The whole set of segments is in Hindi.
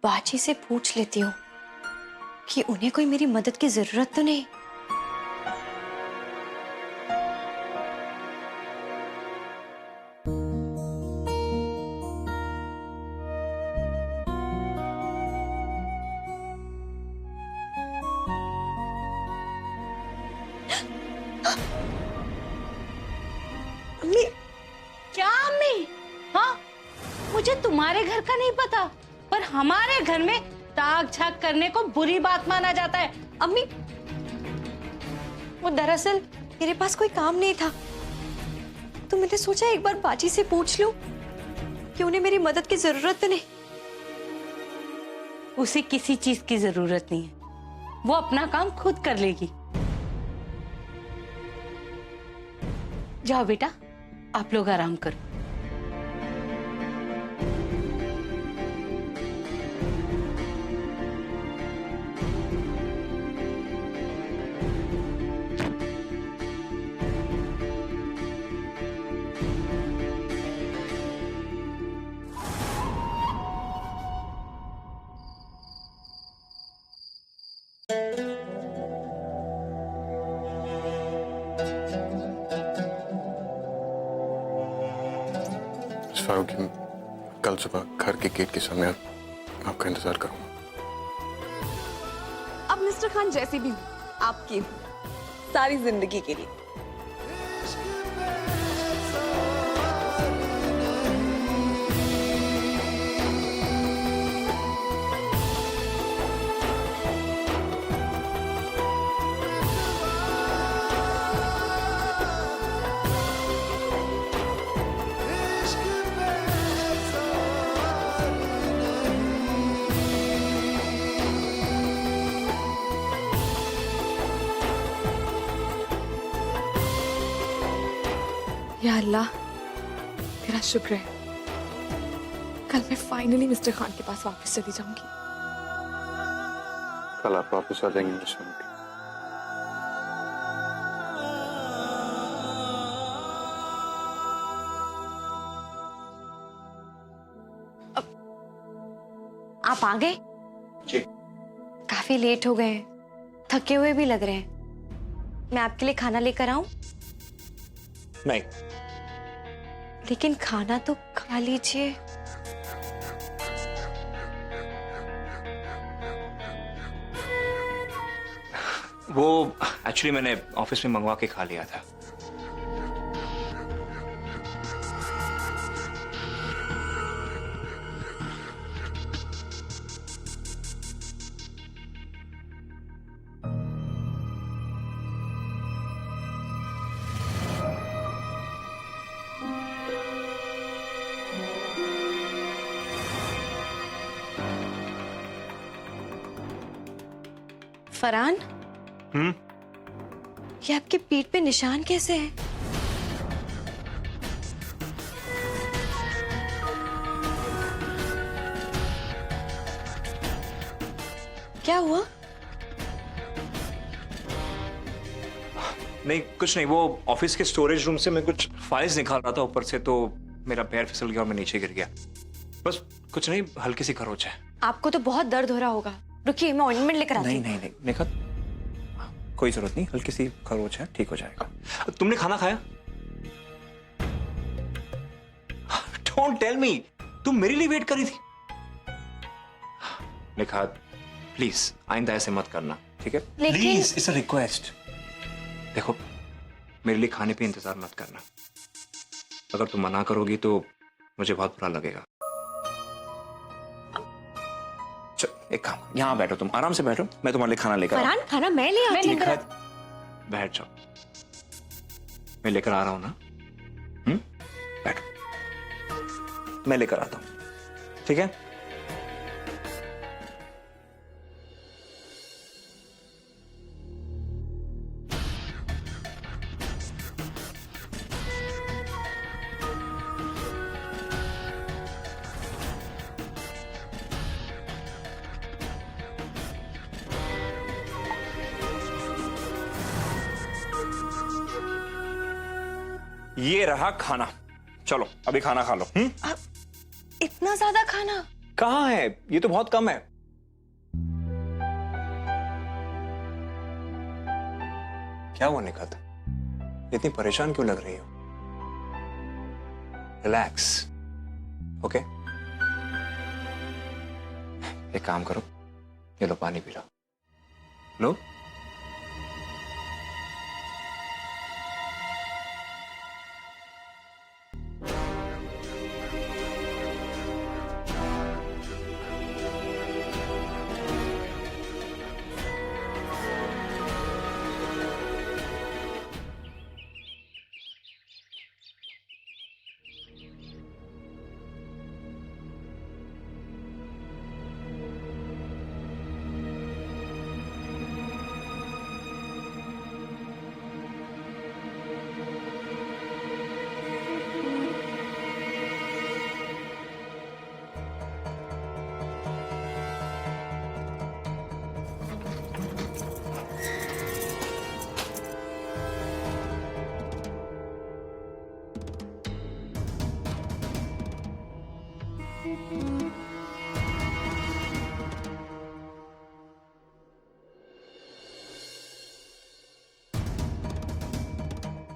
बाजी से पूछ लेती हूँ कि उन्हें कोई मेरी मदद की जरूरत तो नहीं। अम्मी। क्या अम्मी? हाँ, मुझे तुम्हारे घर का नहीं पता, पर हमारे घर में ताक झाक करने को बुरी बात माना जाता है। अम्मी, वो दरअसल मेरे पास कोई काम नहीं था, तो मैंने सोचा एक बार बाजी से पूछ लूं कि उन्हें मेरी मदद की जरूरत तो नहीं। उसे किसी चीज की जरूरत नहीं है, वो अपना काम खुद कर लेगी। जाओ बेटा, आप लोग आराम करो। फारूकी, कल सुबह घर के गेट के सामने आपका इंतजार करूंगा। अब मिस्टर खान जैसी भी हो, आपकी सारी जिंदगी के लिए। या अल्लाह, तेरा शुक्र है, कल मैं फाइनली मिस्टर खान के पास वापस चली जाऊंगी। कल आप वापस आ जाएंगे मिस फारूकी। आप आ गए? जी। काफी लेट हो गए, थके हुए भी लग रहे हैं। मैं आपके लिए खाना लेकर आऊं? नहीं। लेकिन खाना तो खा लीजिए। वो एक्चुअली मैंने ऑफिस में मंगवा के खा लिया था। फरहान, ये आपके पीठ पे निशान कैसे है? क्या हुआ? नहीं, कुछ नहीं। वो ऑफिस के स्टोरेज रूम से मैं कुछ फाइल्स निकाल रहा था ऊपर से, तो मेरा पैर फिसल गया और मैं नीचे गिर गया। बस कुछ नहीं, हल्की सी खरोच है। आपको तो बहुत दर्द हो रहा होगा। रुकिए, मैं ऑइंटमेंट लेकर आती हूँ। नहीं, निखत, कोई जरूरत नहीं, हल्की सी खरोच है, ठीक हो जाएगा। तुमने खाना खाया? डोंट टेल मी, तुम मेरे लिए वेट करी थी। निखत, प्लीज आइंदा ऐसे मत करना, ठीक है? Please, it's a request. देखो, मेरे लिए खाने पे इंतजार मत करना। अगर तुम मना करोगी तो मुझे बहुत बुरा लगेगा। एक काम, यहाँ बैठो, तुम आराम से बैठो, मैं तुम्हारे लिए खाना लेकर फरहान, खाना मैं ले आती हूँ। बैठ जाओ, मैं लेकर आ रहा हूं ना। बैठो, मैं लेकर आता हूं, ठीक है? ये रहा खाना, चलो अभी खाना खा लो। इतना ज्यादा खाना? कहाँ है? ये तो बहुत कम है। क्या हुआ निखत? इतनी परेशान क्यों लग रही हो? Relax, okay? एक काम करो, ये लो पानी पी लो। लो।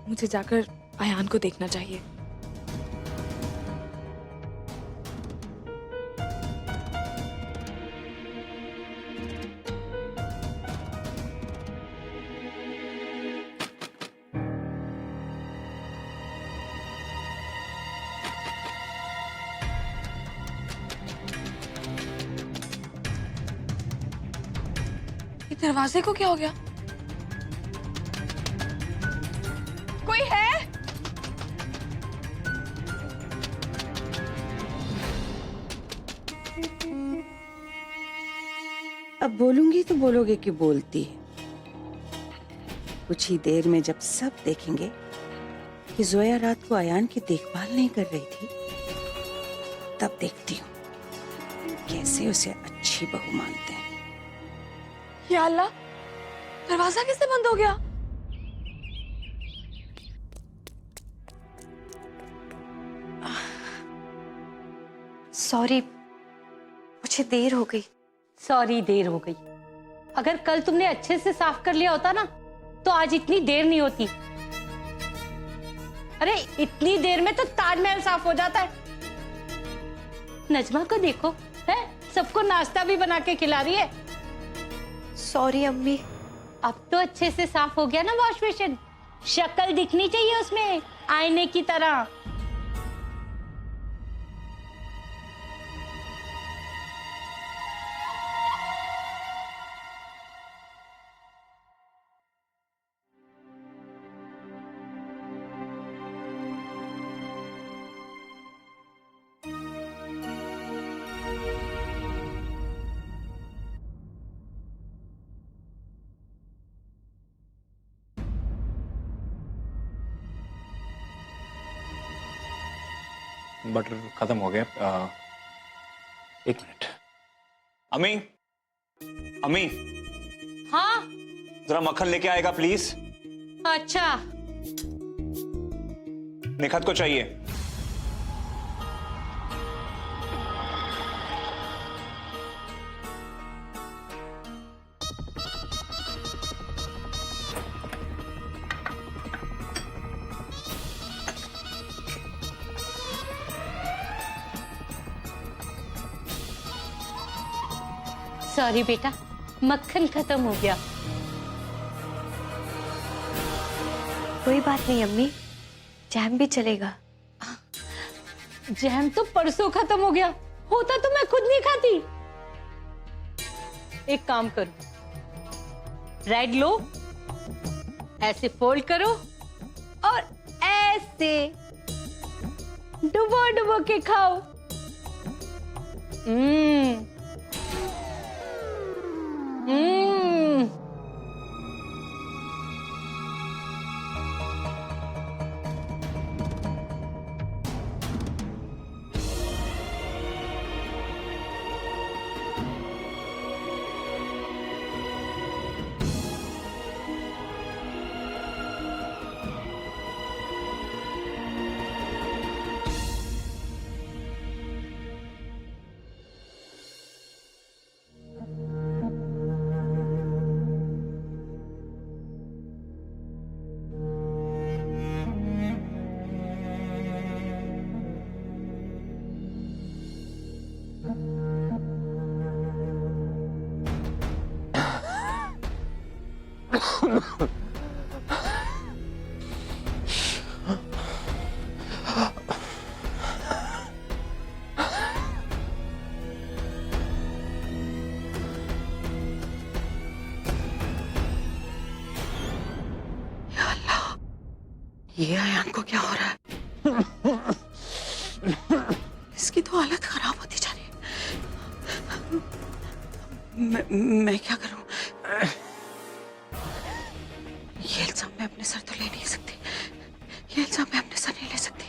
मुझे जाकर अयान को देखना चाहिए। ये दरवाजे को क्या हो गया? कोई है? अब बोलूंगी तो बोलोगे कि बोलती है। कुछ ही देर में जब सब देखेंगे कि जोया रात को अयान की देखभाल नहीं कर रही थी, तब देखती हूँ कैसे उसे अच्छी बहू मानते हैं। या अल्लाह, दरवाजा कैसे बंद हो गया? सॉरी, मुझे देर हो गई। सॉरी, देर हो गई। अगर कल तुमने अच्छे से साफ कर लिया होता ना, तो आज इतनी देर नहीं होती। अरे इतनी देर में तो ताजमहल साफ हो जाता है। नजमा को देखो, है सबको नाश्ता भी बना के खिला रही है। सॉरी अम्मी। अब तो अच्छे से साफ हो गया ना वॉश बेसिन। शक्ल दिखनी चाहिए उसमें आईने की तरह। बटर खत्म हो गया। एक मिनट। अम्मी, अम्मी, हाँ जरा मक्खन लेके आएगा प्लीज। अच्छा, निखत को चाहिए। सॉरी बेटा, मक्खन खत्म हो गया। कोई बात नहीं अम्मी, जैम भी चलेगा। जैम तो परसों खत्म हो गया, होता तो मैं खुद नहीं खाती। एक काम करो, ब्रेड लो, ऐसे फोल्ड करो और ऐसे डुबो डुबो के खाओ। ये अयान को क्या हो रहा है? इसकी तो हालत खराब होती जा रही है। मैं क्या करूं? ये इल्जाम मैं अपने सर तो ले नहीं सकती। ये इल्जाम मैं अपने सर नहीं ले सकती।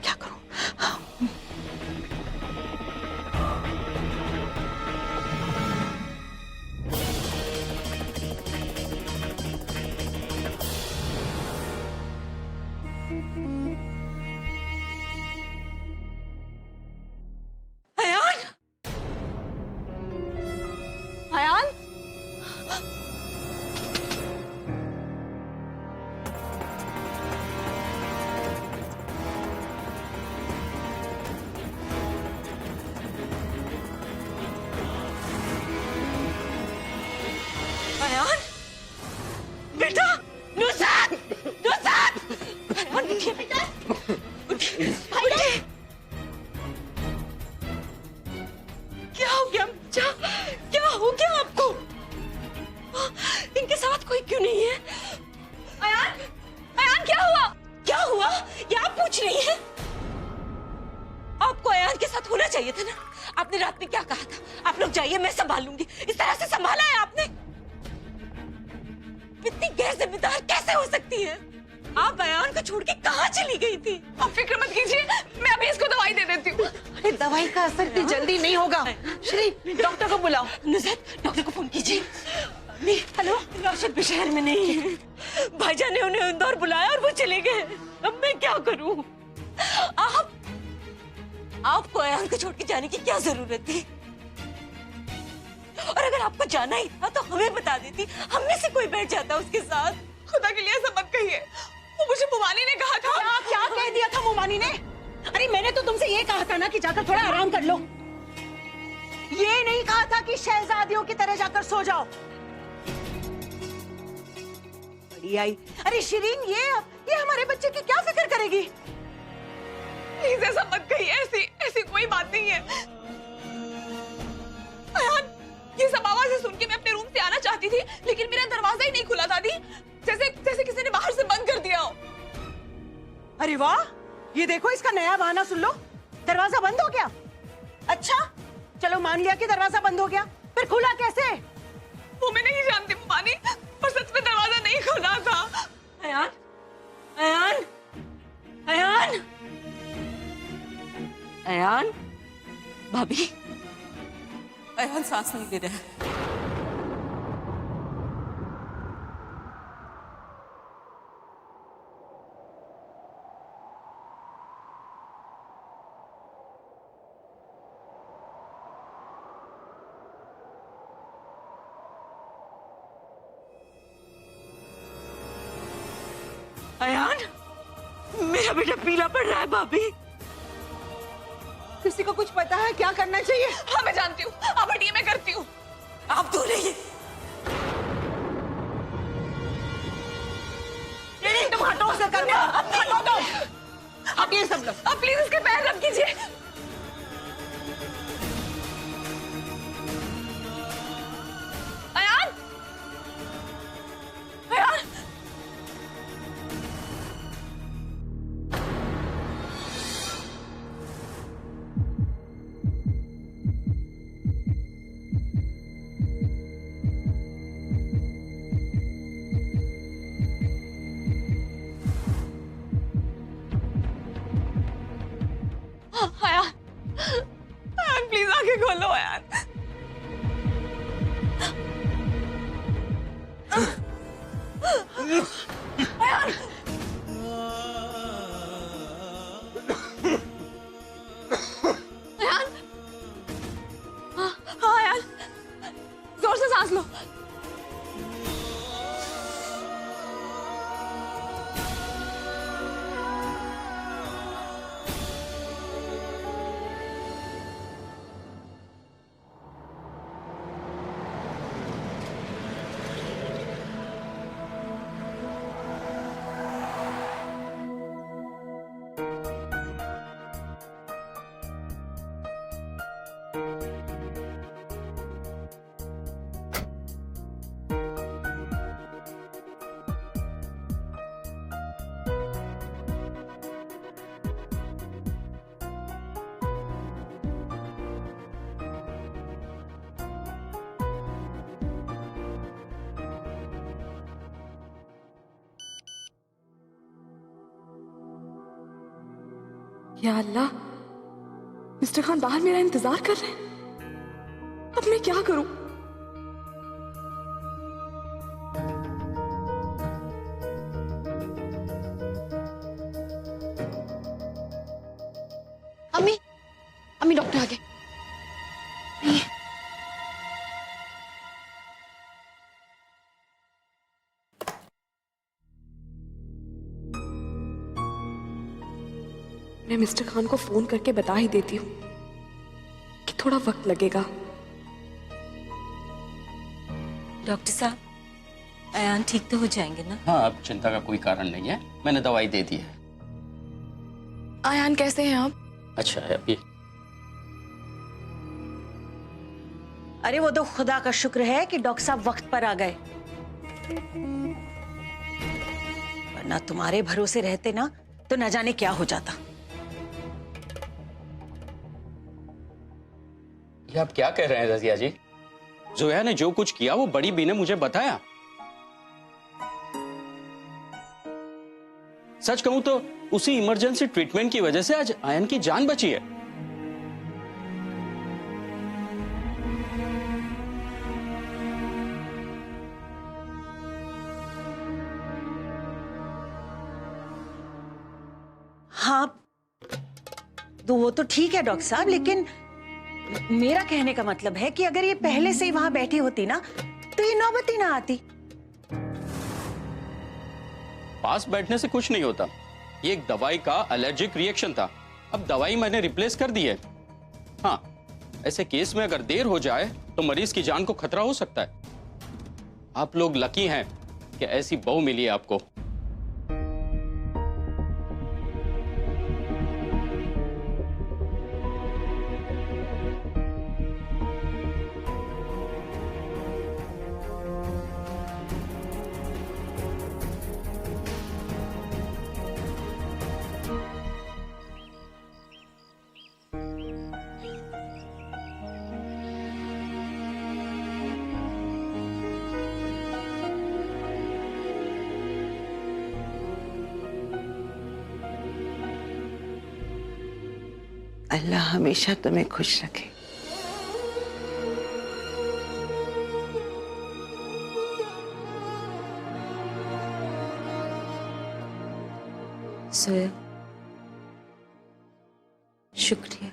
क्या करूं? अयान, अयान, अयान, बेटा, नुसरत, नुसरत, अयान उठिए बेटा, उठिए, उठिए। क्या हो गया बच्चा? क्या हो गया आपको? इनके साथ कोई क्यों नहीं है? अयान, अयान क्या हुआ? क्या हुआ? ये आप पूछ रही हैं? आपको अयान के साथ होना चाहिए था ना। आपने रात में क्या कहा था? आप लोग जाइए, मैं संभालूंगी। इस तरह से संभाला है आपने? इतनी गैर जिम्मेदार कैसे हो सकती है? आप अयान को छोड़ के कहाँ चली गई थी? आप फिक्र मत कीजिए, मैं अभी इसको दवाई दे देती हूँ। अरे दवाई का असर इतनी जल्दी नहीं होगा। श्री, डॉक्टर को बुलाओ। नुसरत, डॉक्टर को फोन कीजिए। हेलो, राशिद भी शहर में नहीं है। भाईजान ने उन्हें इंदौर बुलाया और वो चले गए। अब मैं क्या करूं? आपको अयान को छोड़ के जाने की क्या जरूरत थी? और अगर आपको जाना ही था तो हमें बता देती, हम में से कोई बैठ जाता उसके साथ। खुदा के लिए ऐसा मत कहिए, वो मुझे मुमानी ने कहा था। क्या कह दिया था मुमानी ने? अरे मैंने तो तुमसे ये कहा था ना कि जाकर थोड़ा आराम कर लो। ये नहीं कहा था कि शहजादियों की तरह जाकर सो जाओ। बड़ी आई। अरे शिरीन, ये हमारे बच्चे की क्या फिक्र करेगी? प्लीज ऐसा मत कहिए, ऐसी कोई बात नहीं है। अयान, ये सब आवाजें सुन के मैं अपने रूम से आना चाहती थी, लेकिन मेरा दरवाजा ही नहीं खुला दादी। जैसे किसी ने बाहर से बंद कर दिया हो। अरे वाह, ये देखो इसका नया बहाना सुन लो। दरवाजा बंद हो गया? अच्छा, चलो मान लिया कि दरवाजा बंद हो गया, फिर खुला कैसे? वो मैं नहीं जानती मुमानी, पर सच में दरवाजा नहीं खुला था। अयान, अयान, अयान, अयान, भाभी, अयान सांस नहीं ले रहा है। अयान, मेरा बेटा पीला पड़ रहा है भाभी। किसी को कुछ पता है क्या करना चाहिए? हाँ मैं जानती हूँ, आप हटिए, मैं करती हूँ। आप दूर रहिए। तुम हटो से करना। हटो, हटिए सब लोग। आप प्लीज इसके पैर रख कीजिए। अयान, अयान, अयान, अयान प्लीज आंखें खोलो अयान। अयान, हाँ अयान, जोर से सांस लो। या अल्लाह, मिस्टर खान बाहर मेरा इंतजार कर रहे हैं। अब मैं क्या करूं? अम्मी, अम्मी डॉक्टर आ गए। मैं मिस्टर खान को फोन करके बता ही देती हूँ कि थोड़ा वक्त लगेगा। डॉक्टर साहब, अयान ठीक तो हो जाएंगे ना? हाँ, अब चिंता का कोई कारण नहीं है, मैंने दवाई दे दी है। आयान कैसे हैं आप? अच्छा है अभी। अरे वो तो खुदा का शुक्र है कि डॉक्टर साहब वक्त पर आ गए, वरना तुम्हारे भरोसे रहते ना तो न जाने क्या हो जाता। ये आप क्या कह रहे हैं रजिया जी? जोया ने जो कुछ किया वो बड़ी बी ने मुझे बताया। सच कहूं तो उसी इमरजेंसी ट्रीटमेंट की वजह से आज आयन की जान बची है। हाँ, तो वो तो ठीक है डॉक्टर साहब, लेकिन मेरा कहने का मतलब है कि अगर ये पहले से ही वहां बैठी होती ना तो ये नौबत ही ना आती। पास बैठने से कुछ नहीं होता, ये एक दवाई का एलर्जिक रिएक्शन था। अब दवाई मैंने रिप्लेस कर दी है। हाँ, ऐसे केस में अगर देर हो जाए तो मरीज की जान को खतरा हो सकता है। आप लोग लकी हैं कि ऐसी बहू मिली है आपको। अल्लाह हमेशा तुम्हें खुश रखे। सोया, शुक्रिया।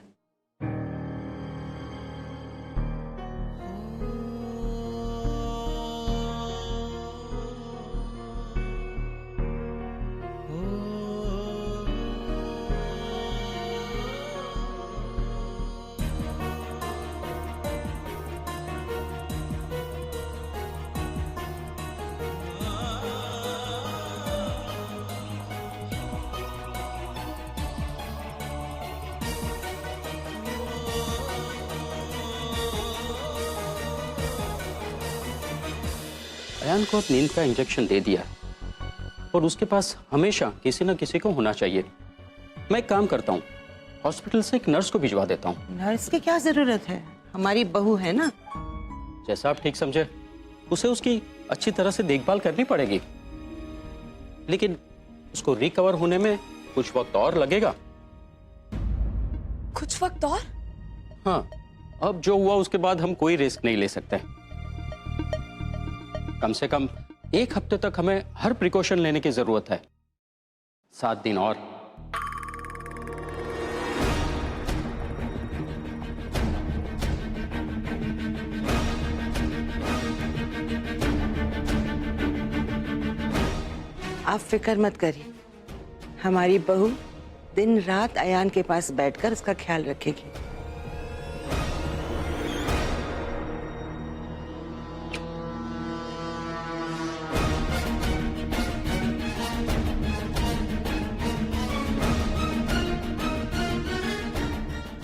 अयान को अब नींद का इंजेक्शन दे दिया और उसके पास हमेशा किसी न किसी को होना चाहिए। मैं एक काम करता हूँ, हॉस्पिटल से एक नर्स को भिजवा देता हूँ। नर्स की क्या जरूरत है, हमारी बहू है ना। जैसा आप ठीक समझे, उसे उसकी अच्छी तरह से देखभाल करनी पड़ेगी, लेकिन उसको रिकवर होने में कुछ वक्त और लगेगा। कुछ वक्त और? हाँ, अब जो हुआ उसके बाद हम कोई रिस्क नहीं ले सकते। कम से कम 1 हफ्ते तक हमें हर प्रिकॉशन लेने की जरूरत है। 7 दिन और। आप फिक्र मत करिए, हमारी बहू दिन रात अयान के पास बैठकर उसका ख्याल रखेगी।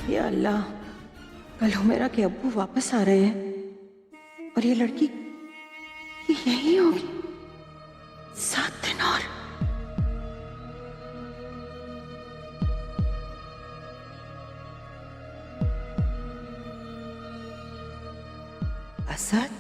या अल्लाह, कल मेरा के अब्बू वापस आ रहे हैं और ये लड़की यही होगी। 7 दिन और। असद,